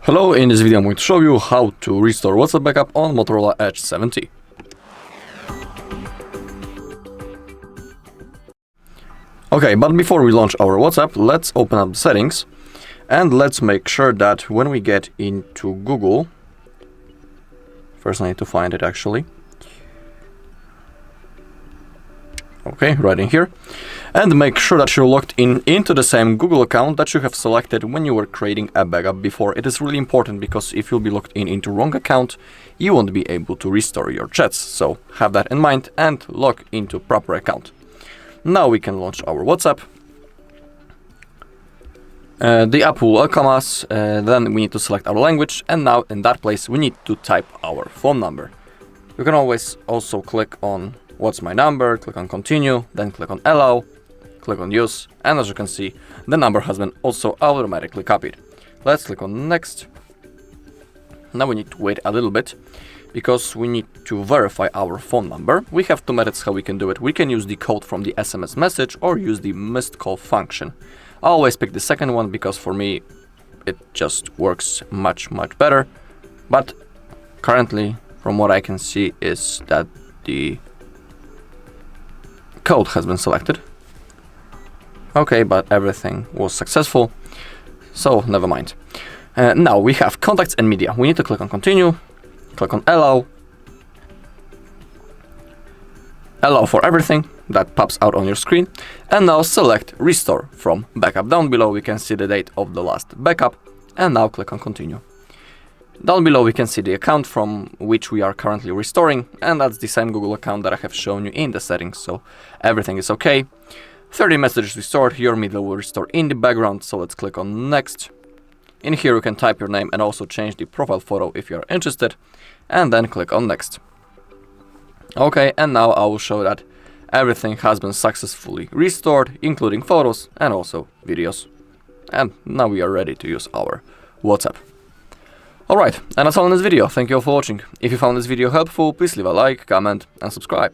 Hello, in this video I'm going to show you how to restore WhatsApp backup on Motorola Edge 7T. Okay, but before we launch our WhatsApp, let's open up the settings and let's make sure that when we get into Google, first I need to find it actually. Okay, right in here. And make sure that you're logged into the same Google account that you have selected when you were creating a backup before. It is really important because if you'll be logged into wrong account, you won't be able to restore your chats. So have that in mind and log into proper account. Now we can launch our WhatsApp. The app will welcome us, then we need to select our language, and now in that place we need to type our phone number. You can always also click on what's my number, click on continue, then click on allow, click on use, and as you can see, the number has been also automatically copied. Let's click on next. Now we need to wait a little bit because we need to verify our phone number. We have two methods how we can do it. We can use the code from the SMS message or use the missed call function. I always pick the second one because for me it just works much better. But currently, from what I can see, is that the code has been selected. Okay, but everything was successful, so never mind. Now we have contacts and media. We need to click on continue, click on allow for everything that pops out on your screen, and now select restore from backup. Down below we can see the date of the last backup, and now click on continue. Down below we can see the account from which we are currently restoring, and that's the same Google account that I have shown you in the settings, so everything is okay. 30 messages restored, your media will restore in the background, so let's click on next. In here you can type your name and also change the profile photo if you are interested, and then click on next. Okay, and now I will show that everything has been successfully restored, including photos and also videos. And now we are ready to use our WhatsApp. Alright, and that's all in this video. Thank you all for watching. If you found this video helpful, please leave a like, comment and subscribe.